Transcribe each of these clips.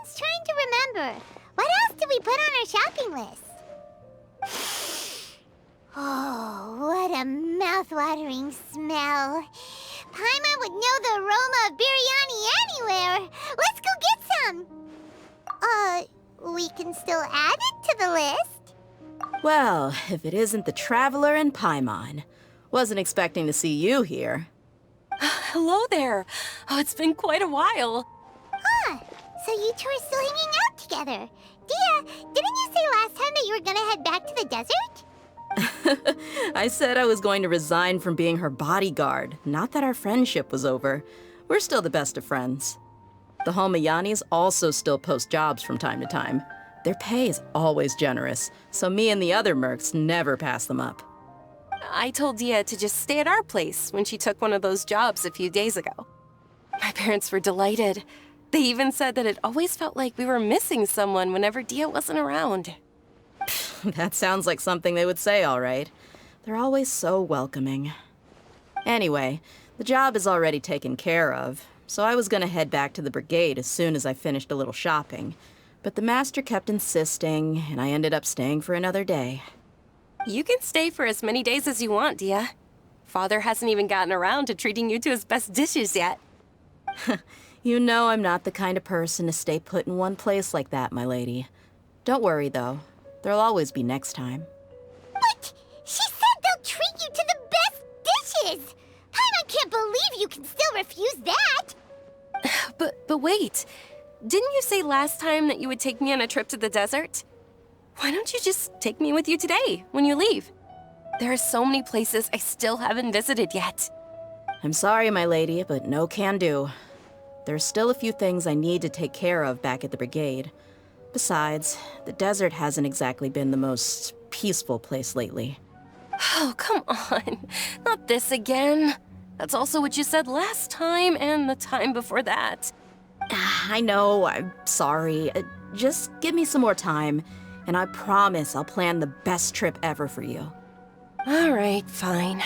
Ed's trying to remember. What else did we put on our shopping list? Oh, what a mouth-watering smell. Paimon would know the aroma of biryani anywhere. Let's go get some. We can still add it to the list. Well, if it isn't the Traveler and Paimon. Wasn't expecting to see you here. Hello there. Oh, it's been quite a while. Huh, so you two are still hanging out together. Dehya, didn't you say last time that you were gonna head back to the desert? I said I was going to resign from being her bodyguard, not that our friendship was over. We're still the best of friends. The Holmayanis also still post jobs from time to time. Their pay is always generous, so me and the other mercs never pass them up. I told Dehya to just stay at our place when she took one of those jobs a few days ago. My parents were delighted. They even said that it always felt like we were missing someone whenever Dehya wasn't around. That sounds like something they would say, all right. They're always so welcoming. Anyway, the job is already taken care of, so I was gonna head back to the brigade as soon as I finished a little shopping. But the master kept insisting, and I ended up staying for another day. You can stay for as many days as you want, Dehya. Father hasn't even gotten around to treating you to his best dishes yet. You know I'm not the kind of person to stay put in one place like that, my lady. Don't worry, though. There'll always be next time. But she said they'll treat you to the best dishes! Paimon can't believe you can still refuse that! But wait. Didn't you say last time that you would take me on a trip to the desert? Why don't you just take me with you today, when you leave? There are so many places I still haven't visited yet. I'm sorry, my lady, but no can do. There's still a few things I need to take care of back at the brigade. Besides, the desert hasn't exactly been the most peaceful place lately. Oh, come on. Not this again. That's also what you said last time and the time before that. I know, I'm sorry. Just give me some more time, and I promise I'll plan the best trip ever for you. All right, fine.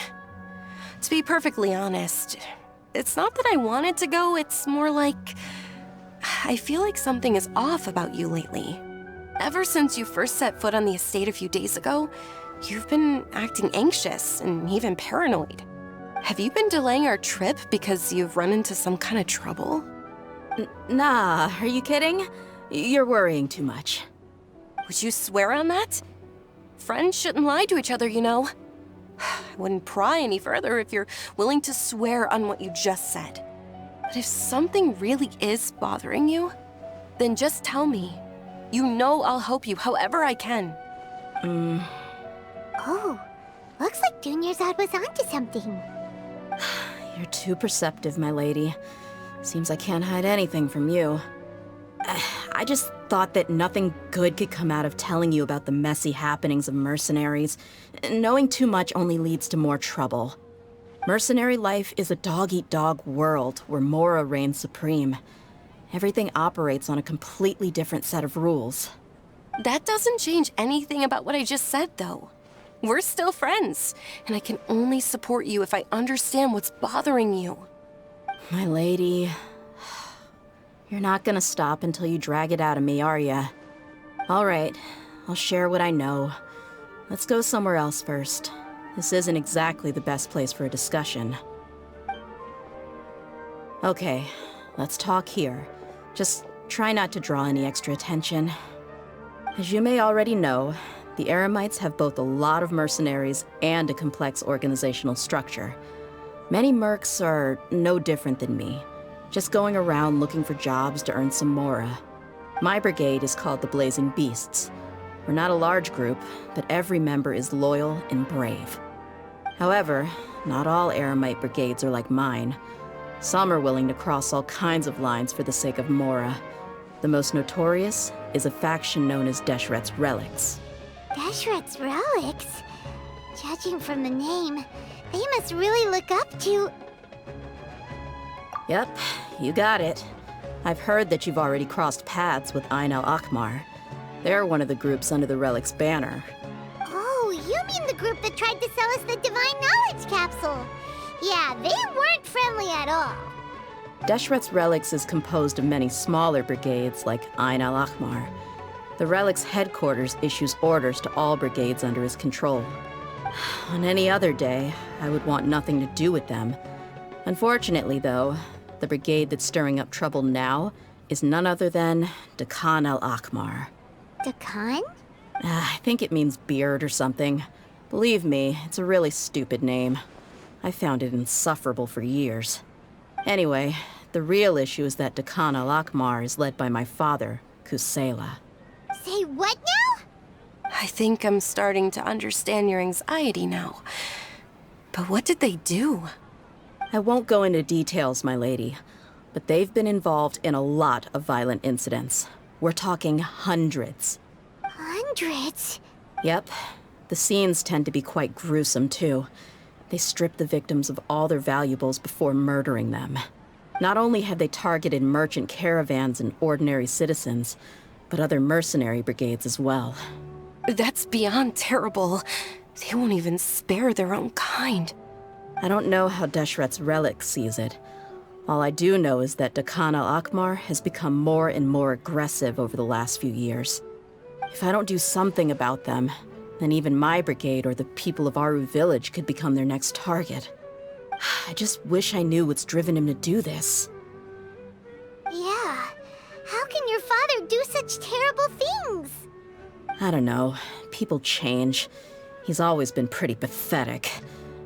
To be perfectly honest, it's not that I wanted to go, it's more like I feel like something is off about you lately. Ever since you first set foot on the estate a few days ago, you've been acting anxious and even paranoid. Have you been delaying our trip because you've run into some kind of trouble? Nah, are you kidding? You're worrying too much. Would you swear on that? Friends shouldn't lie to each other, you know. I wouldn't pry any further if you're willing to swear on what you just said. But if something really is bothering you, then just tell me. You know I'll help you however I can. Oh, looks like Dunyarzad was onto something. You're too perceptive, my lady. Seems I can't hide anything from you. I just thought that nothing good could come out of telling you about the messy happenings of mercenaries. Knowing too much only leads to more trouble. Mercenary life is a dog-eat-dog world where Mora reigns supreme. Everything operates on a completely different set of rules. That doesn't change anything about what I just said, though. We're still friends, and I can only support you if I understand what's bothering you. My lady, you're not gonna stop until you drag it out of me, are ya? All right, I'll share what I know. Let's go somewhere else first. This isn't exactly the best place for a discussion. Okay, let's talk here. Just try not to draw any extra attention. As you may already know, the Eremites have both a lot of mercenaries and a complex organizational structure. Many mercs are no different than me, just going around looking for jobs to earn some mora. My brigade is called the Blazing Beasts. We're not a large group, but every member is loyal and brave. However, not all Eremite brigades are like mine. Some are willing to cross all kinds of lines for the sake of mora. The most notorious is a faction known as Deshret's Relics. Deshret's Relics? Judging from the name, they must really look up to... Yep, you got it. I've heard that you've already crossed paths with Al-Ahmar. They're one of the groups under the Relic's banner. Oh, you mean the group that tried to sell us the Divine Knowledge Capsule? Yeah, they weren't friendly at all. Deshret's Relics is composed of many smaller brigades like Al-Ahmar. The Relic's headquarters issues orders to all brigades under his control. On any other day, I would want nothing to do with them. Unfortunately, though, the brigade that's stirring up trouble now is none other than Dakan Al-Ahmar. Dakan? I think it means beard or something. Believe me, it's a really stupid name. I found it insufferable for years. Anyway, the real issue is that Dakan Al-Ahmar is led by my father, Kusela. Say what now? I think I'm starting to understand your anxiety now. But what did they do? I won't go into details, my lady, but they've been involved in a lot of violent incidents. We're talking hundreds. Hundreds? Yep. The scenes tend to be quite gruesome, too. They strip the victims of all their valuables before murdering them. Not only have they targeted merchant caravans and ordinary citizens, but other mercenary brigades as well. That's beyond terrible. They won't even spare their own kind. I don't know how Deshret's Relic sees it. All I do know is that Dakan Al-Ahmar has become more and more aggressive over the last few years. If I don't do something about them, then even my brigade or the people of Aru village could become their next target. I just wish I knew what's driven him to do this. Yeah. How can your father do such terrible things? I don't know. People change. He's always been pretty pathetic.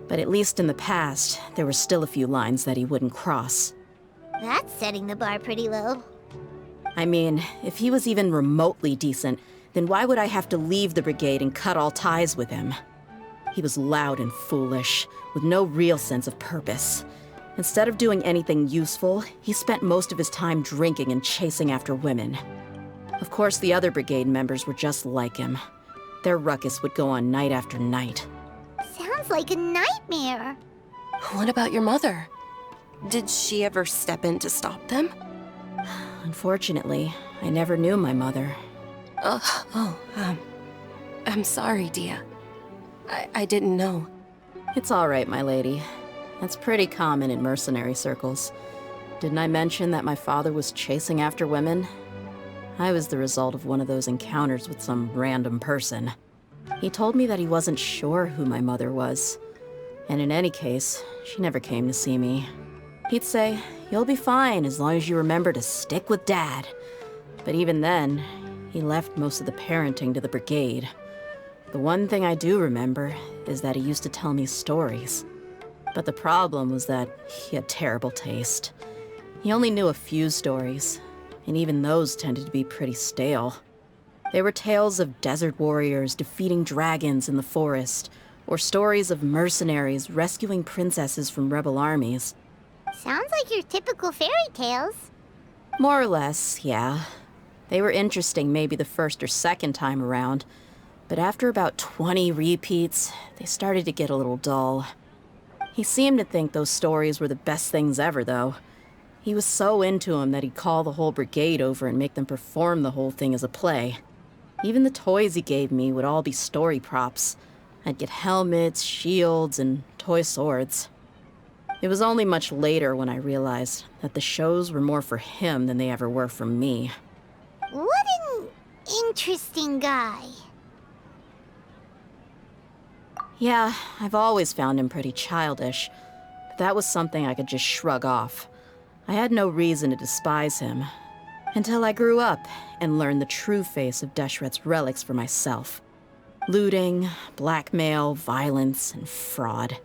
But at least in the past, there were still a few lines that he wouldn't cross. That's setting the bar pretty low. I mean, if he was even remotely decent, then why would I have to leave the brigade and cut all ties with him? He was loud and foolish, with no real sense of purpose. Instead of doing anything useful, he spent most of his time drinking and chasing after women. Of course, the other brigade members were just like him. Their ruckus would go on night after night. Sounds like a nightmare. What about your mother? Did she ever step in to stop them? Unfortunately, I never knew my mother. I'm sorry, Dehya. I didn't know. It's all right, my lady. That's pretty common in mercenary circles. Didn't I mention that my father was chasing after women? I was the result of one of those encounters with some random person. He told me that he wasn't sure who my mother was. And in any case, she never came to see me. He'd say, "You'll be fine as long as you remember to stick with Dad." But even then, he left most of the parenting to the brigade. The one thing I do remember is that he used to tell me stories. But the problem was that he had terrible taste. He only knew a few stories, and even those tended to be pretty stale. They were tales of desert warriors defeating dragons in the forest, or stories of mercenaries rescuing princesses from rebel armies. Sounds like your typical fairy tales. More or less, yeah. They were interesting maybe the first or second time around, but after about 20 repeats, they started to get a little dull. He seemed to think those stories were the best things ever, though. He was so into them that he'd call the whole brigade over and make them perform the whole thing as a play. Even the toys he gave me would all be story props. I'd get helmets, shields, and toy swords. It was only much later when I realized that the shows were more for him than they ever were for me. What an interesting guy. Yeah, I've always found him pretty childish, but that was something I could just shrug off. I had no reason to despise him, until I grew up and learned the true face of Deshret's Relics for myself. Looting, blackmail, violence, and fraud.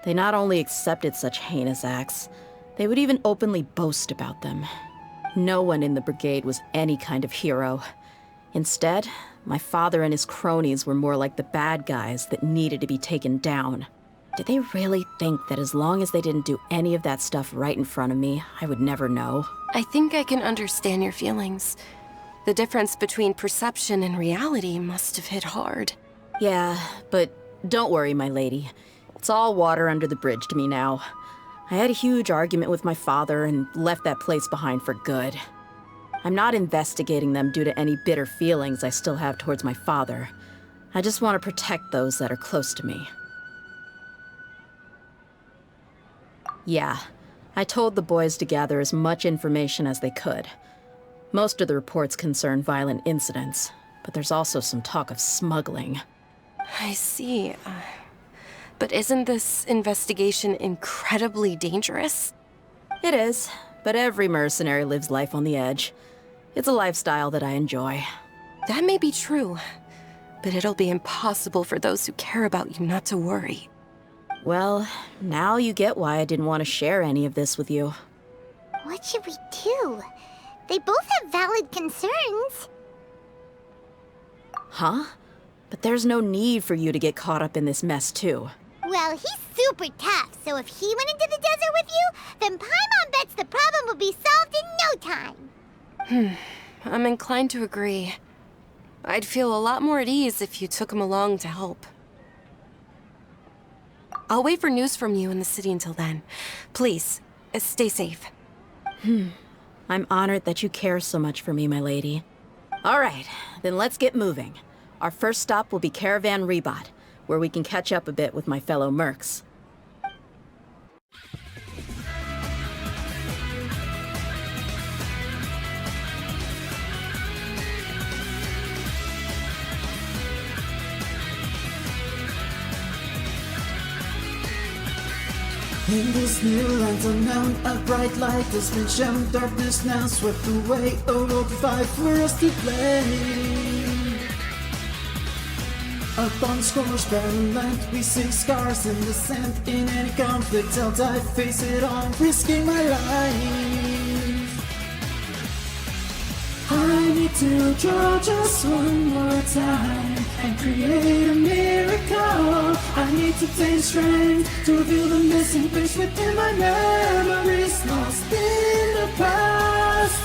They not only accepted such heinous acts, they would even openly boast about them. No one in the brigade was any kind of hero. Instead, my father and his cronies were more like the bad guys that needed to be taken down. Did they really think that as long as they didn't do any of that stuff right in front of me, I would never know? I think I can understand your feelings. The difference between perception and reality must have hit hard. Yeah, but don't worry, my lady. It's all water under the bridge to me now. I had a huge argument with my father and left that place behind for good. I'm not investigating them due to any bitter feelings I still have towards my father. I just want to protect those that are close to me. Yeah, I told the boys to gather as much information as they could. Most of the reports concern violent incidents, but there's also some talk of smuggling. I see. But isn't this investigation incredibly dangerous? It is, but every mercenary lives life on the edge. It's a lifestyle that I enjoy. That may be true, but it'll be impossible for those who care about you not to worry. Well, now you get why I didn't want to share any of this with you. What should we do? They both have valid concerns. Huh? But there's no need for you to get caught up in this mess, too. Well, he's super tough, so if he went into the desert with you, then Paimon bets the problem will be solved in no time. I'm inclined to agree. I'd feel a lot more at ease if you took him along to help. I'll wait for news from you in the city until then. Please, stay safe. I'm honored that you care so much for me, my lady. All right, then let's get moving. Our first stop will be Caravan Rebot, where we can catch up a bit with my fellow mercs. In this new land unknown, a bright light has been shown. Darkness now swept away. A world of fight for us to play. Upon scorched barren land, we see scars in the sand. In any conflict, I'll die, face it on, risking my life. I need to draw just one more time and create a miracle. I need to take strength to reveal the missing piece within my memories lost in the past.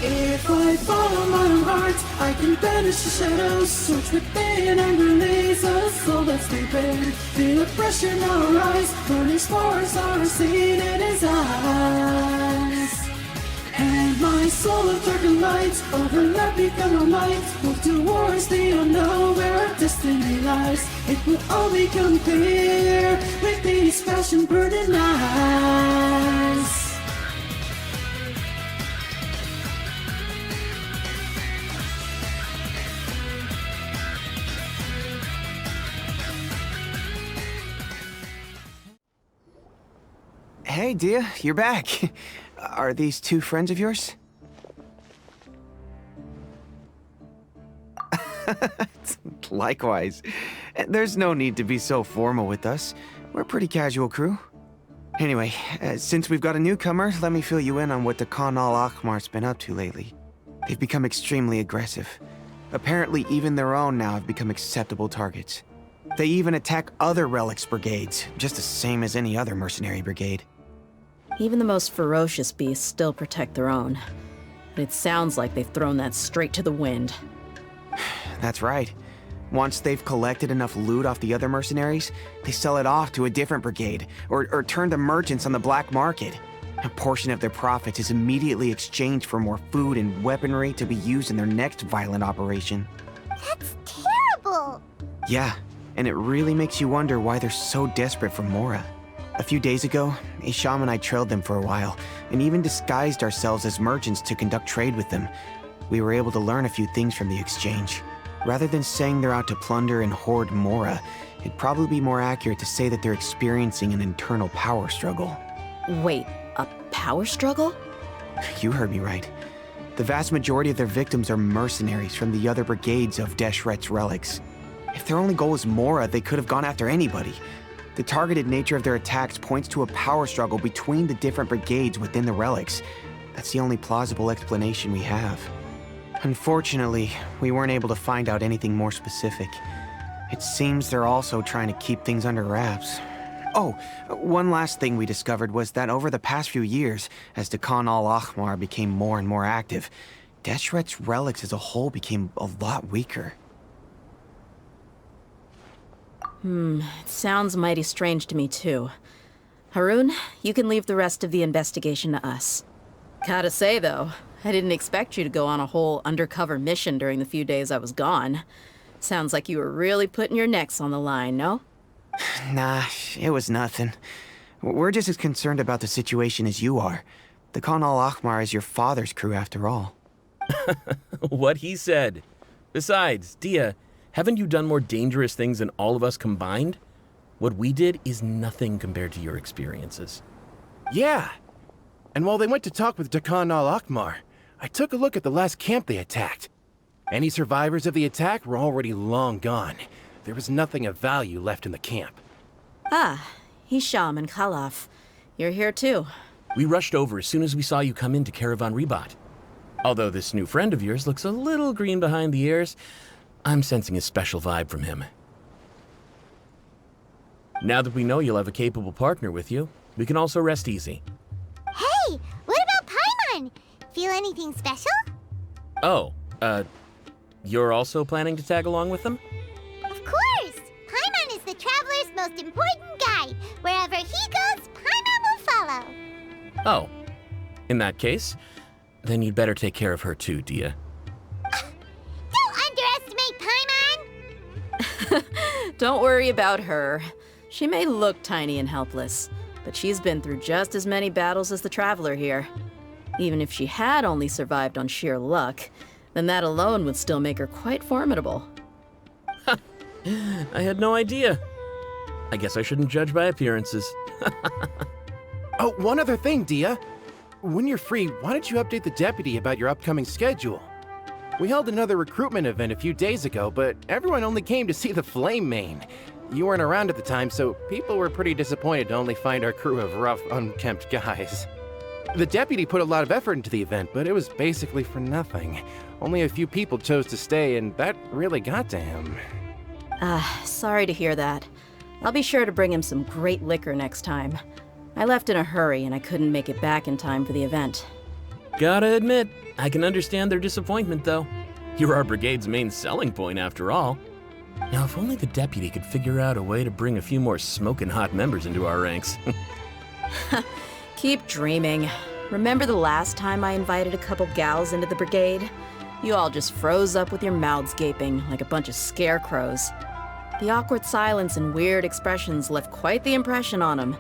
If I follow my own heart, I can banish the shadows. Search within and release a soul that's prepared. Feel the pressure now rise, burning spores are seen in his eyes. And my soul of darkened light, overlap become a light. Move towards the unknown where our destiny lies. It will all become clear with these passion burning eyes. Hey, Dehya, you're back. Are these two friends of yours? Likewise. There's no need to be so formal with us. We're a pretty casual crew. Anyway, since we've got a newcomer, let me fill you in on what Dakan Al-Ahmar's been up to lately. They've become extremely aggressive. Apparently, even their own now have become acceptable targets. They even attack other relics brigades, just the same as any other mercenary brigade. Even the most ferocious beasts still protect their own. But it sounds like they've thrown that straight to the wind. That's right. Once they've collected enough loot off the other mercenaries, they sell it off to a different brigade, or turn to merchants on the black market. A portion of their profits is immediately exchanged for more food and weaponry to be used in their next violent operation. That's terrible! Yeah, and it really makes you wonder why they're so desperate for Mora. A few days ago, Isham and I trailed them for a while, and even disguised ourselves as merchants to conduct trade with them. We were able to learn a few things from the exchange. Rather than saying they're out to plunder and hoard Mora, it'd probably be more accurate to say that they're experiencing an internal power struggle. Wait, a power struggle? You heard me right. The vast majority of their victims are mercenaries from the other brigades of Deshret's relics. If their only goal is Mora, they could have gone after anybody. The targeted nature of their attacks points to a power struggle between the different brigades within the relics. That's the only plausible explanation we have. Unfortunately, we weren't able to find out anything more specific. It seems they're also trying to keep things under wraps. Oh, one last thing we discovered was that over the past few years, as Dakan Al-Ahmar became more and more active, Deshret's relics as a whole became a lot weaker. It sounds mighty strange to me, too. Harun, you can leave the rest of the investigation to us. Gotta say, though, I didn't expect you to go on a whole undercover mission during the few days I was gone. Sounds like you were really putting your necks on the line, no? Nah, it was nothing. We're just as concerned about the situation as you are. The Khan Al-Ahmar is your father's crew after all. What he said. Besides, Dehya, haven't you done more dangerous things than all of us combined? What we did is nothing compared to your experiences. Yeah. And while they went to talk with Dakan Al-Ahmar, I took a look at the last camp they attacked. Any survivors of the attack were already long gone. There was nothing of value left in the camp. Ah, Hisham and Khalaf. You're here too. We rushed over as soon as we saw you come into Caravan Rebat. Although this new friend of yours looks a little green behind the ears, I'm sensing a special vibe from him. Now that we know you'll have a capable partner with you, we can also rest easy. Hey, what about Paimon? Feel anything special? Oh, you're also planning to tag along with them? Of course! Paimon is the traveler's most important guide. Wherever he goes, Paimon will follow. Oh, in that case, then you'd better take care of her too, Dehya. Don't underestimate Paimon! Don't worry about her. She may look tiny and helpless, but she's been through just as many battles as the Traveler here. Even if she had only survived on sheer luck, then that alone would still make her quite formidable. I had no idea. I guess I shouldn't judge by appearances. Oh, one other thing, Dehya. When you're free, why don't you update the deputy about your upcoming schedule? We held another recruitment event a few days ago, but everyone only came to see the Flame Main. You weren't around at the time, so people were pretty disappointed to only find our crew of rough, unkempt guys. The deputy put a lot of effort into the event, but it was basically for nothing. Only a few people chose to stay, and that really got to him. Sorry to hear that. I'll be sure to bring him some great liquor next time. I left in a hurry and I couldn't make it back in time for the event. Gotta admit, I can understand their disappointment, though. You're our brigade's main selling point, after all. Now, if only the deputy could figure out a way to bring a few more smoking hot members into our ranks. Keep dreaming. Remember the last time I invited a couple gals into the brigade? You all just froze up with your mouths gaping like a bunch of scarecrows. The awkward silence and weird expressions left quite the impression on them.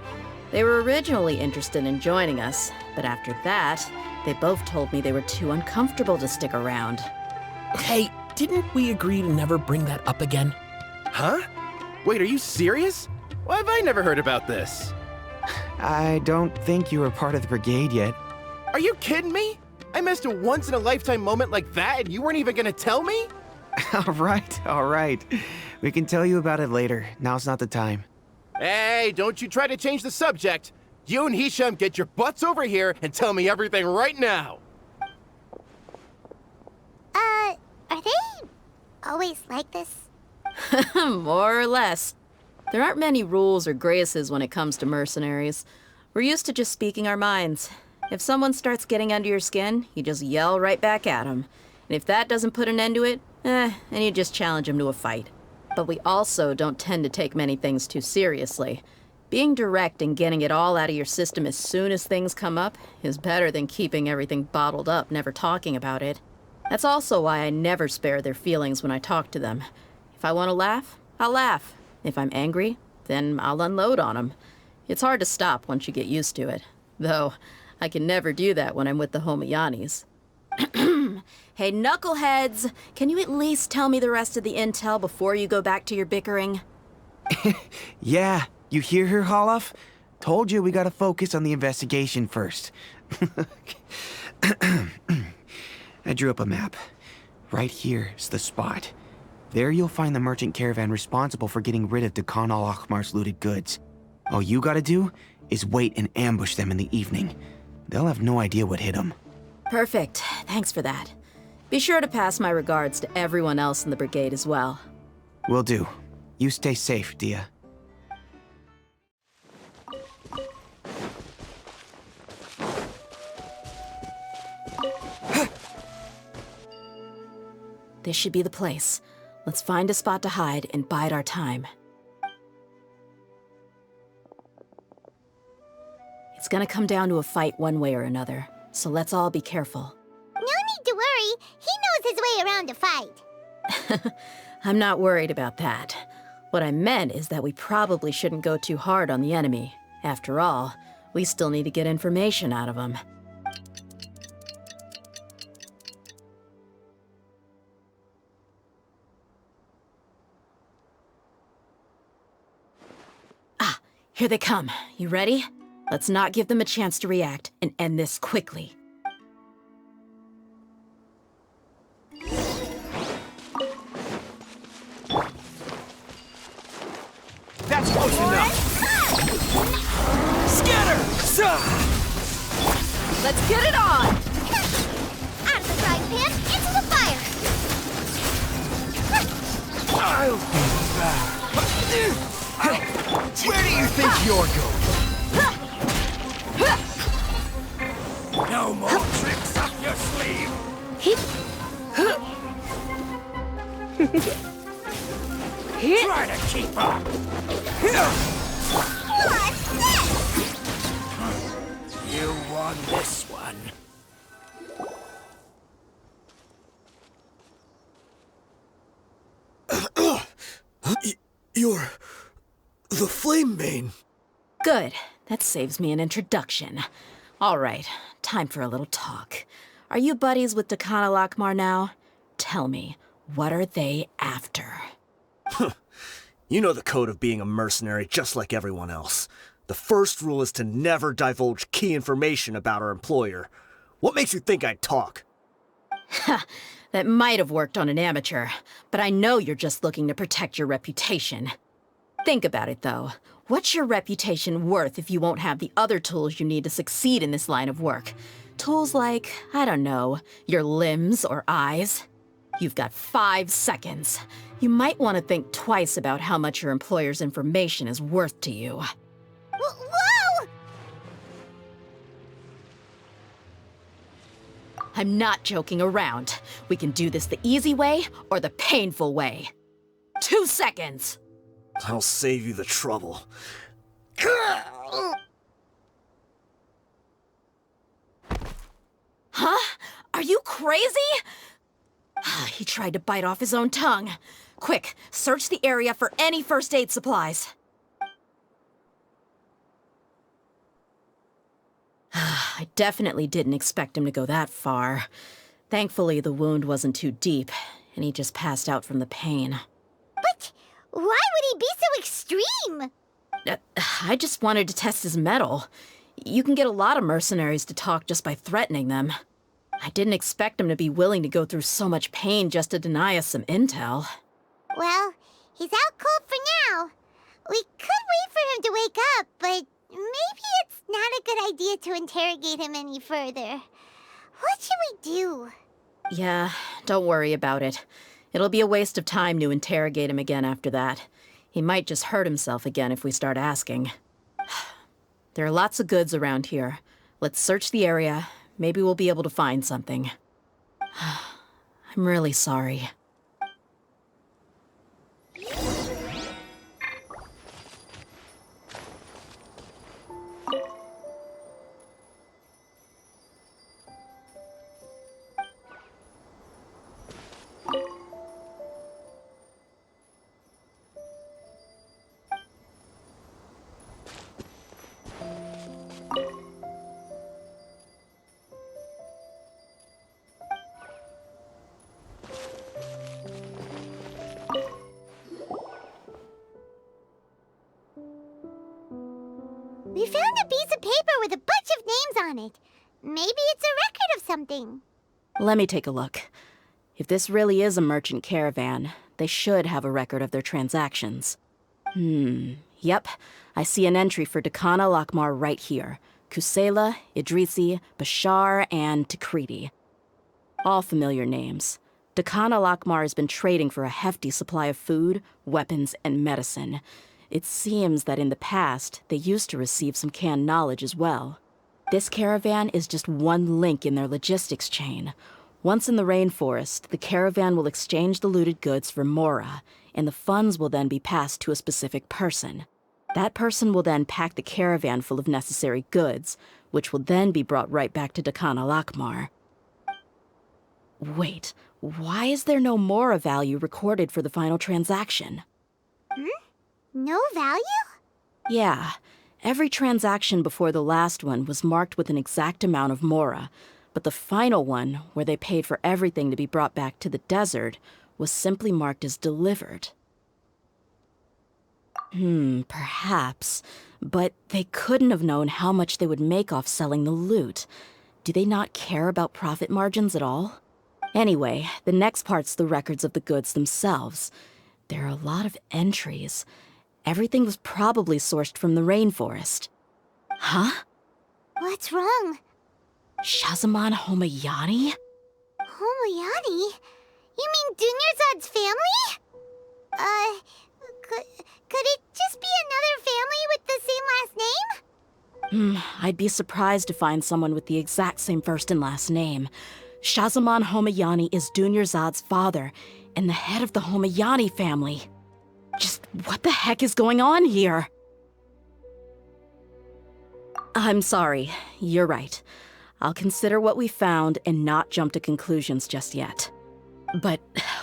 They were originally interested in joining us, but after that, they both told me they were too uncomfortable to stick around. Hey, didn't we agree to never bring that up again? Huh? Wait, are you serious? Why have I never heard about this? I don't think you were part of the brigade yet. Are you kidding me? I missed a once-in-a-lifetime moment like that and you weren't even gonna tell me? All right. We can tell you about it later. Now's not the time. Hey, don't you try to change the subject. You and Hisham get your butts over here and tell me everything right now. Are they always like this? More or less. There aren't many rules or graces when it comes to mercenaries. We're used to just speaking our minds. If someone starts getting under your skin, you just yell right back at them. And if that doesn't put an end to it, then you just challenge them to a fight. But we also don't tend to take many things too seriously. Being direct and getting it all out of your system as soon as things come up is better than keeping everything bottled up, never talking about it. That's also why I never spare their feelings when I talk to them. If I want to laugh, I'll laugh. If I'm angry, then I'll unload on them. It's hard to stop once you get used to it. Though, I can never do that when I'm with the Homayanis. Hey, knuckleheads! Can you at least tell me the rest of the intel before you go back to your bickering? Yeah, you hear her, Khalaf? Told you we gotta focus on the investigation first. I drew up a map. Right here is the spot. There you'll find the merchant caravan responsible for getting rid of Dakan Al-Ahmar's looted goods. All you gotta do is wait and ambush them in the evening. They'll have no idea what hit them. Perfect. Thanks for that. Be sure to pass my regards to everyone else in the brigade as well. Will do. You stay safe, Dehya. This should be the place. Let's find a spot to hide and bide our time. It's gonna come down to a fight one way or another, so let's all be careful. No need to worry. He knows his way around a fight. I'm not worried about that. What I meant is that we probably shouldn't go too hard on the enemy. After all, we still need to get information out of them. Ah, here they come. You ready? Let's not give them a chance to react and end this quickly. That's close enough! Scatter! Let's get it on! Out of the frying pan, into the fire! I'll be back. Where do you think you're going? No more tricks up your sleeve! Try to keep up! What's this? You won this one. You're the Flame Mane. Good. That saves me an introduction. All right, time for a little talk. Are you buddies with Dakan Al-Ahmar now? Tell me, what are they after? You know the code of being a mercenary just like everyone else. The first rule is to never divulge key information about our employer. What makes you think I'd talk? Ha! That might have worked on an amateur, but I know you're just looking to protect your reputation. Think about it, though. What's your reputation worth if you won't have the other tools you need to succeed in this line of work? Tools like, I don't know, your limbs or eyes? You've got 5 seconds. You might want to think twice about how much your employer's information is worth to you. Whoa! I'm not joking around. We can do this the easy way or the painful way. 2 seconds! I'll save you the trouble. Huh? Are you crazy? He tried to bite off his own tongue. Quick, search the area for any first aid supplies. I definitely didn't expect him to go that far. Thankfully, the wound wasn't too deep, and he just passed out from the pain. But why would he be so extreme? I just wanted to test his mettle. You can get a lot of mercenaries to talk just by threatening them. I didn't expect him to be willing to go through so much pain just to deny us some intel. Well, he's out cold for now. We could wait for him to wake up, but maybe it's not a good idea to interrogate him any further. What should we do? Yeah, don't worry about it. It'll be a waste of time to interrogate him again after that. He might just hurt himself again if we start asking. There are lots of goods around here. Let's search the area. Maybe we'll be able to find something. I'm really sorry. We found a piece of paper with a bunch of names on it. Maybe it's a record of something. Let me take a look. If this really is a merchant caravan, they should have a record of their transactions. Yep. I see an entry for Dakan Al-Ahmar right here. Kusela, Idrisi, Bashar, and Takriti. All familiar names. Dakan Al-Ahmar has been trading for a hefty supply of food, weapons, and medicine. It seems that in the past, they used to receive some canned knowledge as well. This caravan is just one link in their logistics chain. Once in the rainforest, the caravan will exchange the looted goods for Mora, and the funds will then be passed to a specific person. That person will then pack the caravan full of necessary goods, which will then be brought right back to Dakan Al-Ahmar. Wait, why is there no Mora value recorded for the final transaction? No value? Yeah, Every transaction before the last one was marked with an exact amount of mora, but the final one, where they paid for everything to be brought back to the desert, was simply marked as delivered. Perhaps. But they couldn't have known how much they would make off selling the loot. Do they not care about profit margins at all? Anyway, the next part's the records of the goods themselves. There are a lot of entries. Everything was probably sourced from the rainforest. Huh? What's wrong? Shazamon Homayani? Homayani? You mean Dunyarzad's family? Could it just be another family with the same last name? I'd be surprised to find someone with the exact same first and last name. Shazamon Homayani is Dunyarzad's father, and the head of the Homayani family. Just what the heck is going on here? I'm sorry, you're right. I'll consider what we found and not jump to conclusions just yet. But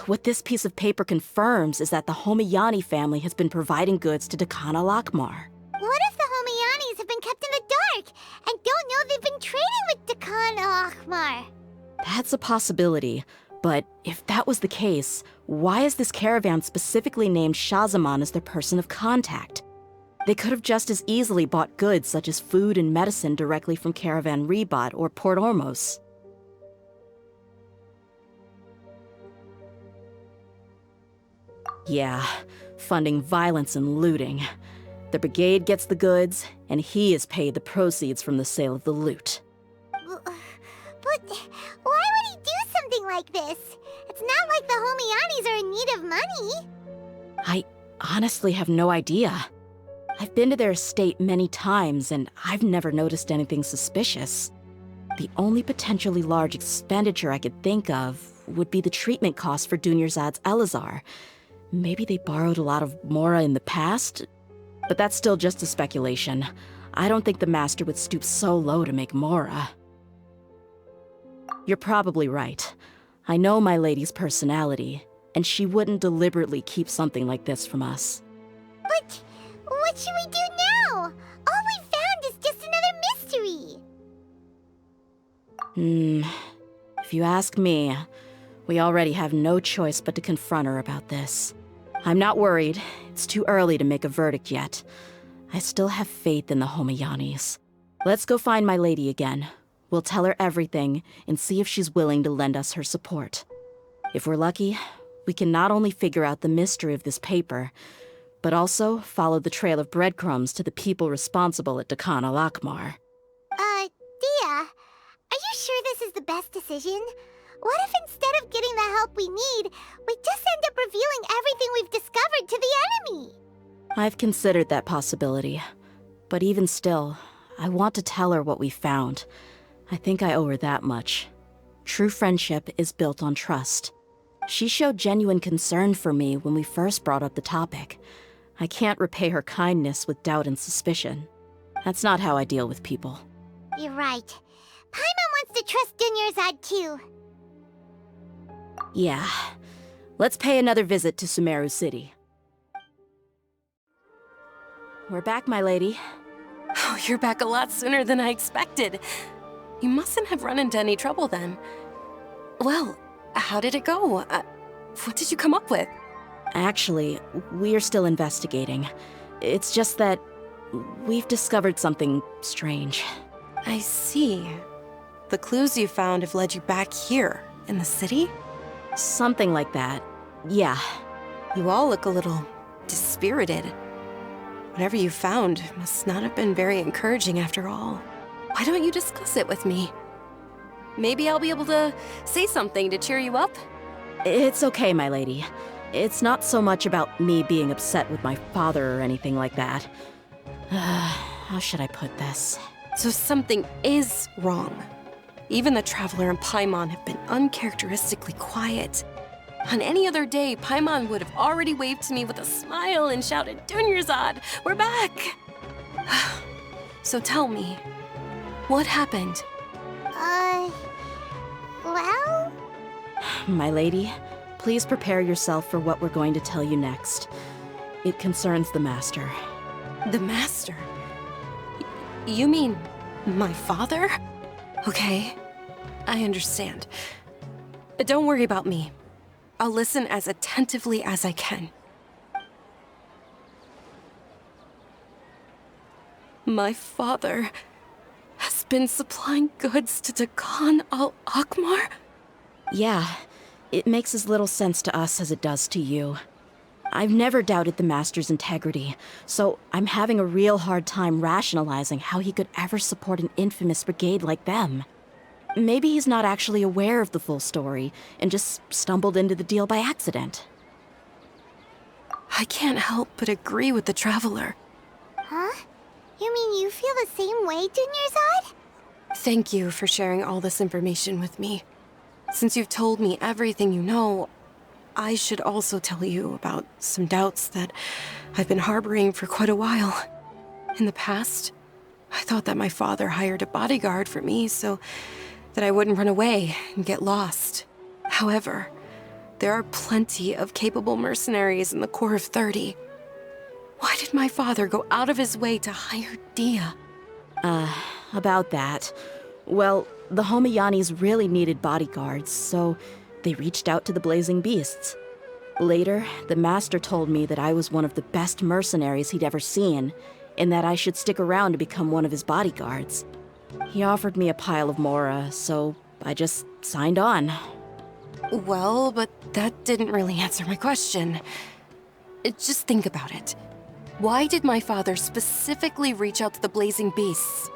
what this piece of paper confirms is that the Homayani family has been providing goods to Dakan Al-Ahmar. What if the Homayanis have been kept in the dark and don't know they've been trading with Dakan Al-Ahmar? That's a possibility, but if that was the case, why is this caravan specifically named Shazamon as their person of contact? They could have just as easily bought goods such as food and medicine directly from Caravan Ribat or Port Ormos. Yeah, funding violence and looting. The brigade gets the goods, and he is paid the proceeds from the sale of the loot. But why would he do something like this? It's not like the Homayanis are in need of money. I honestly have no idea. I've been to their estate many times, and I've never noticed anything suspicious. The only potentially large expenditure I could think of would be the treatment costs for Dunyarzad's Elazar. Maybe they borrowed a lot of mora in the past? But that's still just a speculation. I don't think the master would stoop so low to make mora. You're probably right. I know my lady's personality, and she wouldn't deliberately keep something like this from us. But what should we do now? All we found is just another mystery. If you ask me, we already have no choice but to confront her about this. I'm not worried. It's too early to make a verdict yet. I still have faith in the Homayanis. Let's go find my lady again. We'll tell her everything and see if she's willing to lend us her support. If we're lucky, we can not only figure out the mystery of this paper, but also follow the trail of breadcrumbs to the people responsible at Dakan Al-Ahmar. Dehya, are you sure this is the best decision? What if instead of getting the help we need, we just end up revealing everything we've discovered to the enemy? I've considered that possibility. But even still, I want to tell her what we found. I think I owe her that much. True friendship is built on trust. She showed genuine concern for me when we first brought up the topic. I can't repay her kindness with doubt and suspicion. That's not how I deal with people. You're right. Paimon wants to trust Dunyarzad too. Yeah. Let's pay another visit to Sumeru City. We're back, my lady. Oh, you're back a lot sooner than I expected. You mustn't have run into any trouble then. Well, how did it go? What did you come up with? Actually, we're still investigating. It's just that we've discovered something strange. I see. The clues you found have led you back here, in the city? Something like that. Yeah. You all look a little dispirited. Whatever you found must not have been very encouraging after all. Why don't you discuss it with me? Maybe I'll be able to say something to cheer you up? It's okay, my lady. It's not so much about me being upset with my father or anything like that. How should I put this? So something is wrong. Even the Traveler and Paimon have been uncharacteristically quiet. On any other day, Paimon would have already waved to me with a smile and shouted, "Dunyarzad, we're back!" So tell me, what happened? Well? My lady, please prepare yourself for what we're going to tell you next. It concerns the Master. The Master? You mean my father? Okay, I understand. Don't worry about me. I'll listen as attentively as I can. My father has been supplying goods to Dakan Al-Ahmar? Yeah, it makes as little sense to us as it does to you. I've never doubted the Master's integrity, so I'm having a real hard time rationalizing how he could ever support an infamous brigade like them. Maybe he's not actually aware of the full story and just stumbled into the deal by accident. I can't help but agree with the Traveler. Huh? You mean you feel the same way, Dunyarzad? Thank you for sharing all this information with me. Since you've told me everything you know, I should also tell you about some doubts that I've been harboring for quite a while. In the past, I thought that my father hired a bodyguard for me so that I wouldn't run away and get lost. However, there are plenty of capable mercenaries in the Corps of 30. Why did my father go out of his way to hire Dehya? About that. Well, the Homayanis really needed bodyguards, so they reached out to the Blazing Beasts. Later, the Master told me that I was one of the best mercenaries he'd ever seen, and that I should stick around to become one of his bodyguards. He offered me a pile of mora, so I just signed on. Well, but that didn't really answer my question. Just think about it. Why did my father specifically reach out to the Blazing Beasts?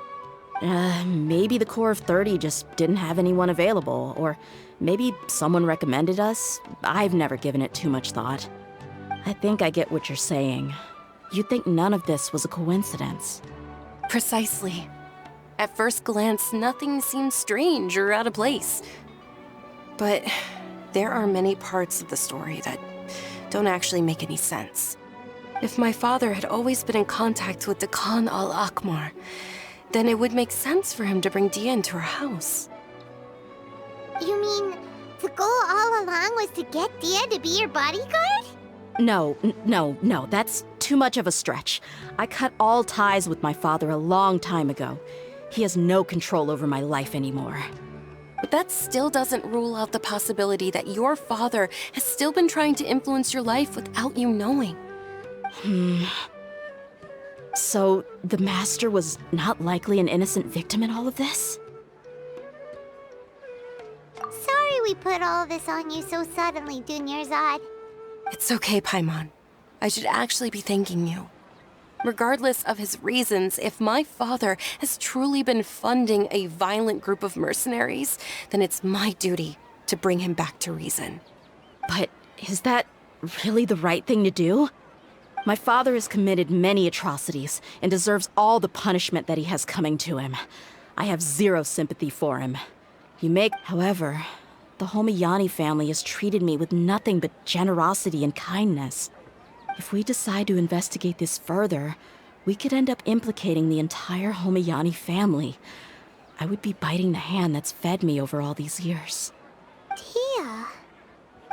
Maybe the Corps of 30 just didn't have anyone available, or maybe someone recommended us. I've never given it too much thought. I think I get what you're saying. You'd think none of this was a coincidence. Precisely. At first glance, nothing seems strange or out of place. But there are many parts of the story that don't actually make any sense. If my father had always been in contact with Dakan Al-Ahmar, then it would make sense for him to bring Dehya into our house. You mean the goal all along was to get Dehya to be your bodyguard? No, that's too much of a stretch. I cut all ties with my father a long time ago. He has no control over my life anymore. But that still doesn't rule out the possibility that your father has still been trying to influence your life without you knowing. So, the Master was not likely an innocent victim in all of this? Sorry we put all this on you so suddenly, Dunyarzad. It's okay, Paimon. I should actually be thanking you. Regardless of his reasons, if my father has truly been funding a violent group of mercenaries, then it's my duty to bring him back to reason. But is that really the right thing to do? My father has committed many atrocities and deserves all the punishment that he has coming to him. I have zero sympathy for him. However, the Homayani family has treated me with nothing but generosity and kindness. If we decide to investigate this further, we could end up implicating the entire Homayani family. I would be biting the hand that's fed me over all these years. Dehya.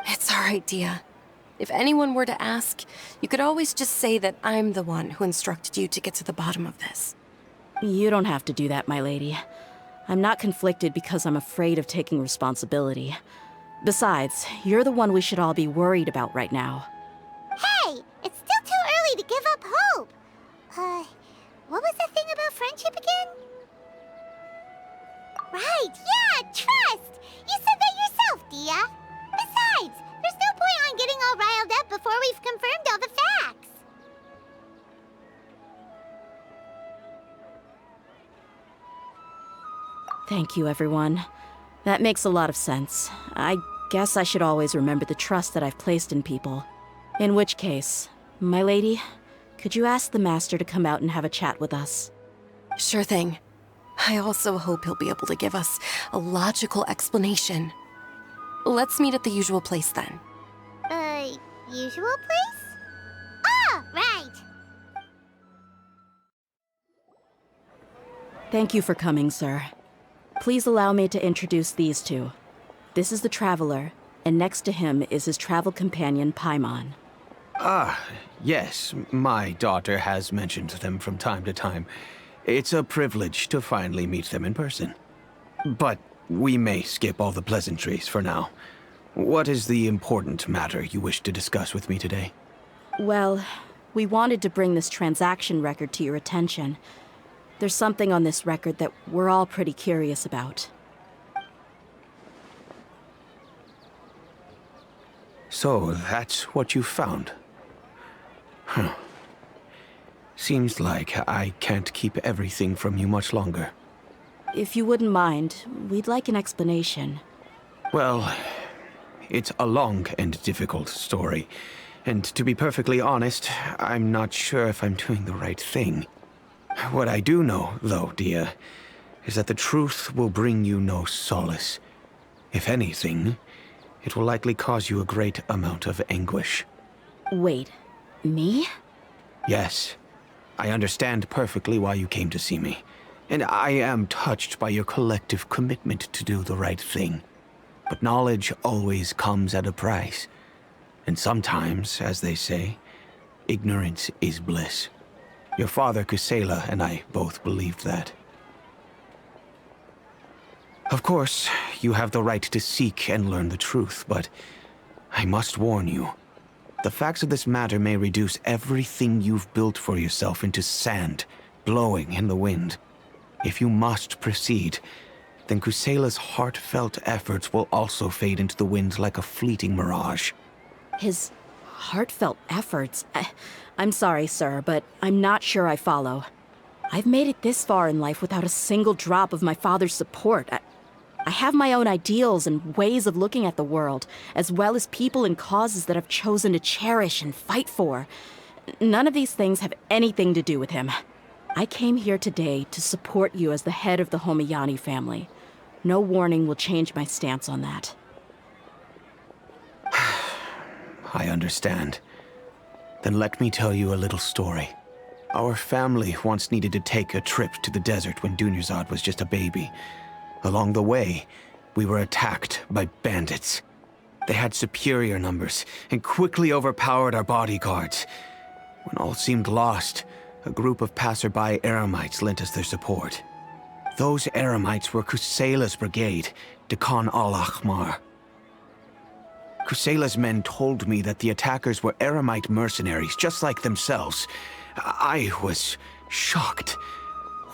It's all right, Dehya. If anyone were to ask, you could always just say that I'm the one who instructed you to get to the bottom of this. You don't have to do that, my lady. I'm not conflicted because I'm afraid of taking responsibility. Besides, you're the one we should all be worried about right now. Hey, it's still too early to give up hope. What was the thing about friendship again? Right, yeah, trust! You said that yourself, Dehya. Besides, there's no point on getting all riled up before we've confirmed all the facts. Thank you, everyone. That makes a lot of sense. I guess I should always remember the trust that I've placed in people. In which case, my lady, could you ask the Master to come out and have a chat with us? Sure thing. I also hope he'll be able to give us a logical explanation. Let's meet at the usual place then. Usual place? Ah, right! Thank you for coming, sir. Please allow me to introduce these two. This is the Traveler, and next to him is his travel companion, Paimon. Ah, yes, my daughter has mentioned them from time to time. It's a privilege to finally meet them in person. But we may skip all the pleasantries for now. What is the important matter you wish to discuss with me today? Well, we wanted to bring this transaction record to your attention. There's something on this record that we're all pretty curious about. So, that's what you found? Huh. Seems like I can't keep everything from you much longer. If you wouldn't mind, we'd like an explanation. Well, it's a long and difficult story. And to be perfectly honest, I'm not sure if I'm doing the right thing. What I do know, though, Dehya, is that the truth will bring you no solace. If anything, it will likely cause you a great amount of anguish. Wait, me? Yes. I understand perfectly why you came to see me. And I am touched by your collective commitment to do the right thing. But knowledge always comes at a price. And sometimes, as they say, ignorance is bliss. Your father, Kusela, and I both believed that. Of course, you have the right to seek and learn the truth, but I must warn you. The facts of this matter may reduce everything you've built for yourself into sand, blowing in the wind. If you must proceed, then Kusela's heartfelt efforts will also fade into the wind like a fleeting mirage. His heartfelt efforts? I'm sorry, sir, but I'm not sure I follow. I've made it this far in life without a single drop of my father's support. I have my own ideals and ways of looking at the world, as well as people and causes that I've chosen to cherish and fight for. None of these things have anything to do with him. I came here today to support you as the head of the Homiyani family. No warning will change my stance on that. I understand. Then let me tell you a little story. Our family once needed to take a trip to the desert when Dunyarzad was just a baby. Along the way, we were attacked by bandits. They had superior numbers and quickly overpowered our bodyguards. When all seemed lost, a group of passerby Eremites lent us their support. Those Eremites were Kusela's brigade, Dakan Al-Ahmar. Kusela's men told me that the attackers were Eremite mercenaries, just like themselves. I was shocked.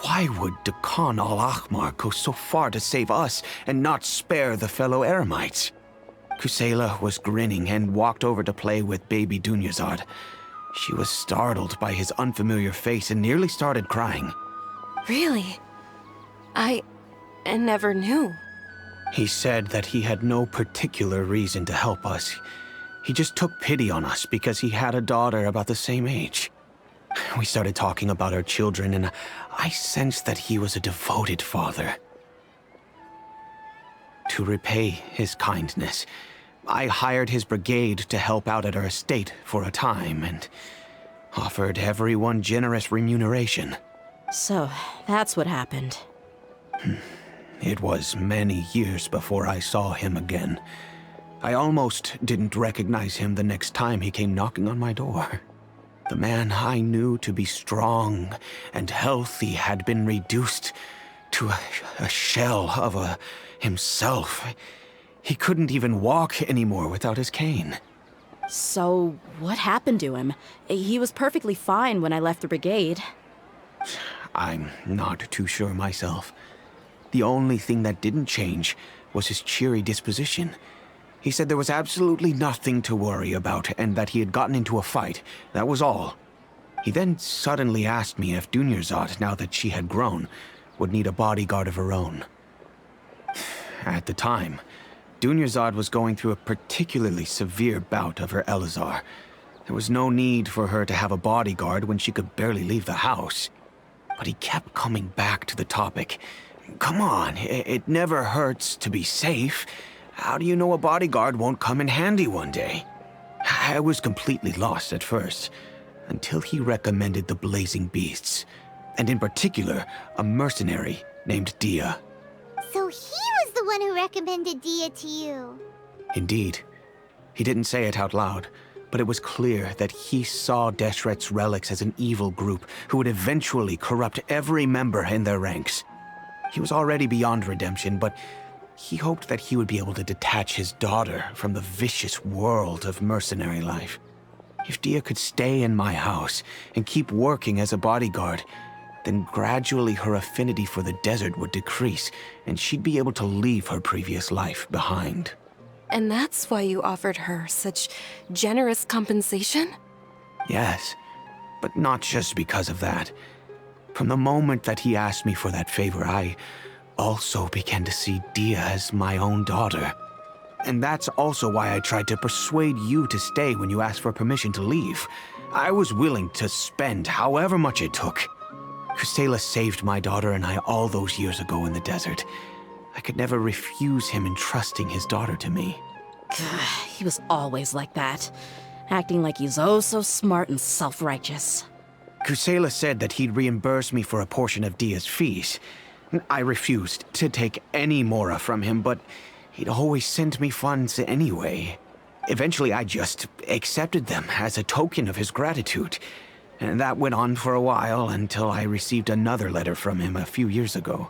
Why would Dakan Al-Ahmar go so far to save us and not spare the fellow Eremites? Kusela was grinning and walked over to play with baby Dunyarzad. She was startled by his unfamiliar face and nearly started crying. Really? I never knew. He said that he had no particular reason to help us. He just took pity on us because he had a daughter about the same age. We started talking about our children, and I sensed that he was a devoted father. To repay his kindness, I hired his brigade to help out at our estate for a time, and offered everyone generous remuneration. So, that's what happened. It was many years before I saw him again. I almost didn't recognize him the next time he came knocking on my door. The man I knew to be strong and healthy had been reduced to a shell of himself. He couldn't even walk anymore without his cane. So, what happened to him? He was perfectly fine when I left the brigade. I'm not too sure myself. The only thing that didn't change was his cheery disposition. He said there was absolutely nothing to worry about and that he had gotten into a fight. That was all. He then suddenly asked me if Dunyarzad, now that she had grown, would need a bodyguard of her own. At the time, Dunyarzad was going through a particularly severe bout of her Elazar. There was no need for her to have a bodyguard when she could barely leave the house. But he kept coming back to the topic. Come on, it never hurts to be safe. How do you know a bodyguard won't come in handy one day? I was completely lost at first, until he recommended the Blazing Beasts, and in particular, a mercenary named Dehya. So he was the one who recommended Dehya to you. Indeed. He didn't say it out loud, but it was clear that he saw Deshret's relics as an evil group who would eventually corrupt every member in their ranks. He was already beyond redemption, but he hoped that he would be able to detach his daughter from the vicious world of mercenary life. If Dehya could stay in my house and keep working as a bodyguard, then gradually her affinity for the desert would decrease, and she'd be able to leave her previous life behind. And that's why you offered her such generous compensation? Yes, but not just because of that. From the moment that he asked me for that favor, I also began to see Dehya as my own daughter. And that's also why I tried to persuade you to stay when you asked for permission to leave. I was willing to spend however much it took. Kusela saved my daughter and I all those years ago in the desert. I could never refuse him entrusting his daughter to me. He was always like that, acting like he's oh so smart and self-righteous. Kusela said that he'd reimburse me for a portion of Dehya's fees. I refused to take any mora from him, but he'd always sent me funds anyway. Eventually, I just accepted them as a token of his gratitude. And that went on for a while until I received another letter from him a few years ago.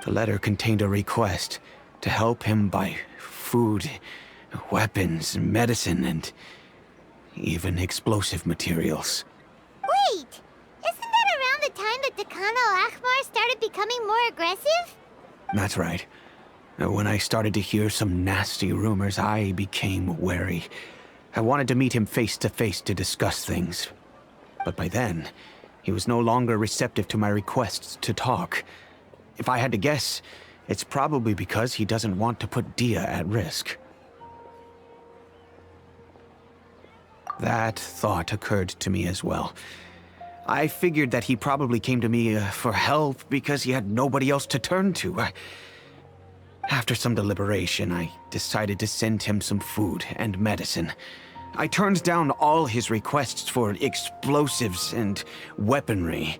The letter contained a request to help him buy food, weapons, medicine, and even explosive materials. Wait! Isn't that around the time that Dakan Al-Ahmar started becoming more aggressive? That's right. When I started to hear some nasty rumors, I became wary. I wanted to meet him face to face to discuss things. But by then, he was no longer receptive to my requests to talk. If I had to guess, it's probably because he doesn't want to put Dehya at risk. That thought occurred to me as well. I figured that he probably came to me for help because he had nobody else to turn to. After some deliberation, I decided to send him some food and medicine. I turned down all his requests for explosives and weaponry.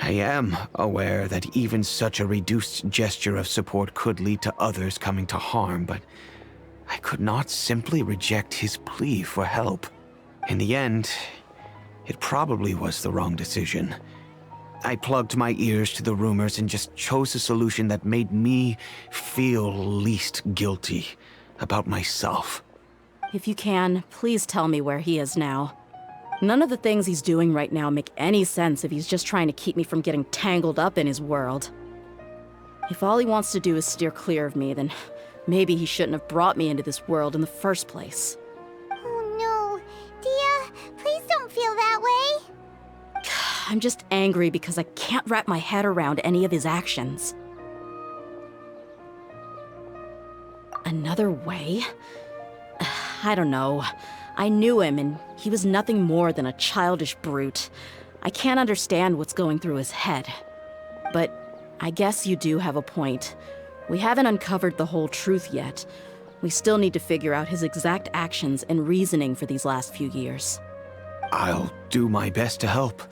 I am aware that even such a reduced gesture of support could lead to others coming to harm, but I could not simply reject his plea for help. In the end, it probably was the wrong decision. I plugged my ears to the rumors and just chose a solution that made me feel least guilty about myself. If you can, please tell me where he is now. None of the things he's doing right now make any sense if he's just trying to keep me from getting tangled up in his world. If all he wants to do is steer clear of me, then maybe he shouldn't have brought me into this world in the first place. Oh no. Dehya, please don't feel that way. I'm just angry because I can't wrap my head around any of his actions. Another way? I don't know. I knew him, and he was nothing more than a childish brute. I can't understand what's going through his head. But I guess you do have a point. We haven't uncovered the whole truth yet. We still need to figure out his exact actions and reasoning for these last few years. I'll do my best to help.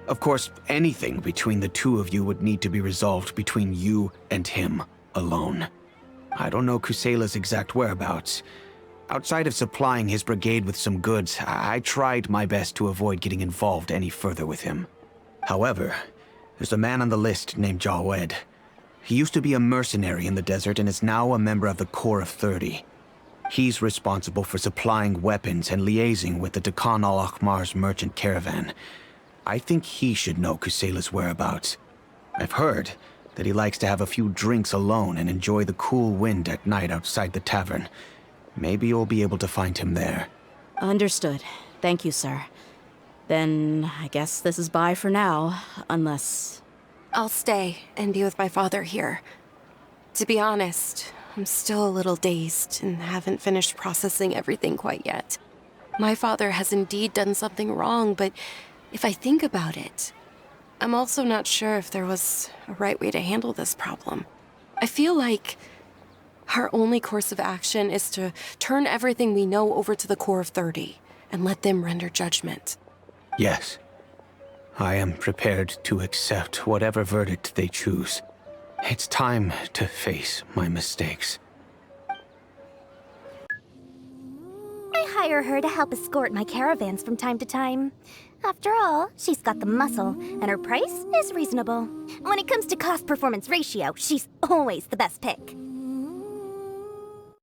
Of course, anything between the two of you would need to be resolved between you and him alone. I don't know Kusela's exact whereabouts. Outside of supplying his brigade with some goods, I tried my best to avoid getting involved any further with him. However, there's a man on the list named Jawed. He used to be a mercenary in the desert and is now a member of the Corps of 30. He's responsible for supplying weapons and liaising with the Dakan Al-Ahmar's merchant caravan. I think he should know Kusela's whereabouts. I've heard that he likes to have a few drinks alone and enjoy the cool wind at night outside the tavern. Maybe you'll be able to find him there. Understood. Thank you, sir. Then I guess this is bye for now, unless... I'll stay and be with my father here. To be honest, I'm still a little dazed and haven't finished processing everything quite yet. My father has indeed done something wrong, but if I think about it, I'm also not sure if there was a right way to handle this problem. I feel like our only course of action is to turn everything we know over to the Corps of 30 and let them render judgment. Yes. I am prepared to accept whatever verdict they choose. It's time to face my mistakes. I hire her to help escort my caravans from time to time. After all, she's got the muscle, and her price is reasonable. When it comes to cost-performance ratio, she's always the best pick.